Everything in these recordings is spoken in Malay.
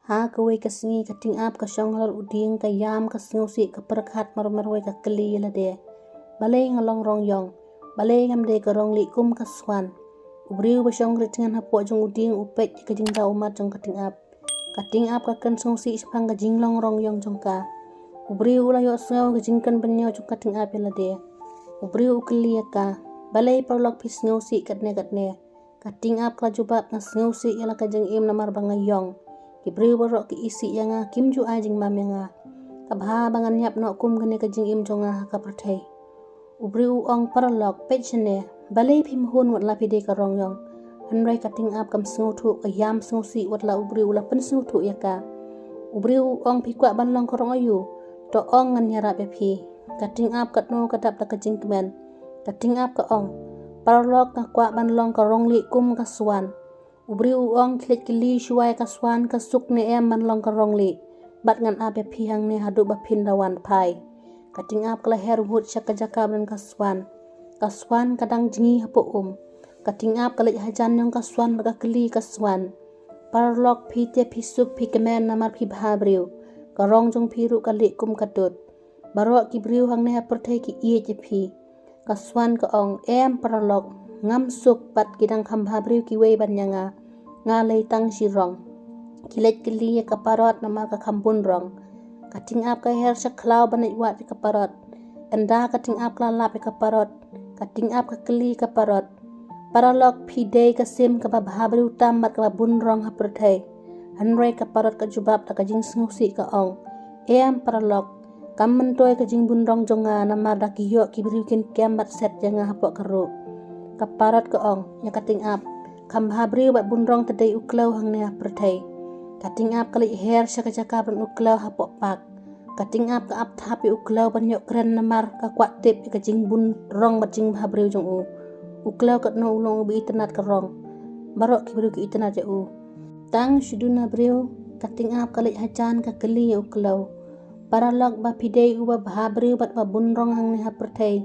ha kawe kasingi kating ap ka syong halal uding ka yam ka singusi ka perkat marmarwe ka keli lade balay ngalong rong yong balay ngam de ka rong li kum ka swan ubriu ba syong ritingan hapo jong uding upet ka jing da umat jong kating ap ka kan singusi isipang ka jing long rong yong jong ka ubriu ulayo saw ka jing kan banyo jong kating ap lade ubriu ukeli ka balay perlok pis singusi katne kating ap ka jubab na singusi yala ka jing im namar bangayong Kibriu borok ki isi yang kim ju ajing mam yang kabha bangan nyap no kum gane ka jing im jonga ka prathai ubriu ong paralok pechne balai phim hun wat la pide ka rong yong hanrai kating ap kam sngu thu ka yam sngu si wat la ubriu la pen sngu thu yaka ubriu ong phikwa ban long ka rong ayu to ong ngan yara be phi kating ap kat no ka dap ta ka jing kmen kating ap ka ong paralok ka kwa ban long ka rong li kum ka swan ubriu ong klik kili shuai ka swan ka suk ne em man long ka rong li bat ngan ape phihang ne hadu ba phin lawan phai kating ap kala her wut shaka jaka ban ka swan kadang jingi hapo kating ap kala hajan nyong ka swan ba kili ka swan parlok phi te phi suk phi kemen namar phi bhabriu ka rong jong phi ru ka li kum ka tut barok ki briu hang ne perthai ki ie je phi ka swan ka ong em parlok ngam suk pat kidang khamba briu ki wei ban nyanga ngalei tang sirong kilet kili ka parot nama ka khambun rong kating ap ka her saklau banai wa ka parot enda kating ap la lap ka parot kating ap ka kili ka parot paralok pide ka sim ka ba briu tamat ka bun rong ha perthai hanrei ka parot ka jubab ta ka jing snusi ka ong em paralok kam mentoy ka jing bun rong jonga nama da ki yo ki briu kin kemat set janga hapo karu kaparat ka ong ya kating ap khambha briu ba bunrong tadai uklau hang ne perthai kating ap kali her shaka jaka ban uklau hapo pak kating ap ka ap thapi uklau ban yok kren namar ka kwat tip ka jing bun rong ba jing bha briu jong uklau kat no ulong bi internet ka rong barok ki briu ki internet ja tang shuduna briu kating ap kali hajan ka kali uklau paralok ba pidei uba bha briu bat ba bunrong hang ne perthai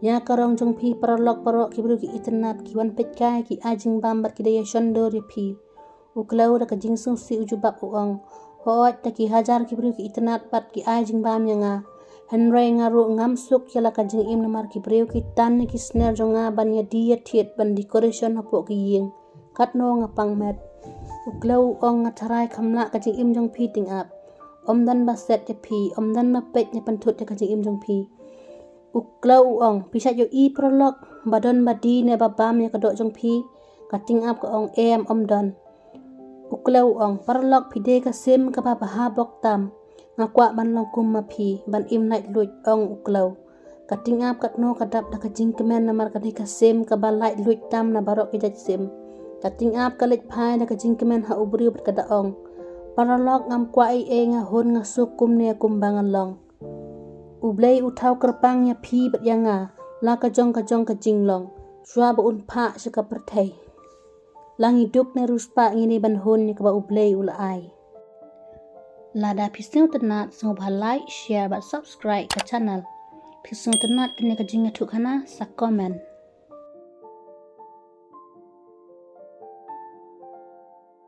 ya karong jong phi paralok parok ki bru ki internet ki wan petkai ki ajing bambat ki daya shondor ya phi uklau da ka jing sung si ujubab uang hoat ta ki hajar ki bru ki internet pat ki ajing bam yanga hanrei ngaru ngam suk yala ka jing im namar ki bru ki tan ki snare jonga ban ya dia thiet ban decoration hapo ki ying kat no ngapang met uklau ong ngathrai khamla ka jing im jong phi ting ap omdan ba set ya phi omdan na pet ya panthut ya ka jing im jong phi uklau ong pisat yo i prolog badon badi ne babam ya kadok jong phi kating ap ka ong em omdon uklau ong parlok pide ka sim ka ba bok tam ngakwa ban long kum ma phi ban im nait lut ong uklau kating ap kat no kadap da ka jing kemen namar ka ka sim ka ba lait lut tam na barok ki sim kating ap ka lek phai da ka jing kemen ha ubri bat ka da ong parlok ngam kwa ai nga hon nga sukum ne kum bangan long ublay utau kerpang ya phi bat yanga la ka jong ka jinglong shwa ba un pha shaka perthai lang hiduk ne ruspa ngini ban hon ni ka ba ublay ula ai lada pisau tenat so ba like share ba subscribe ka channel pisau tenat kene ka jinga thuk hana sa comment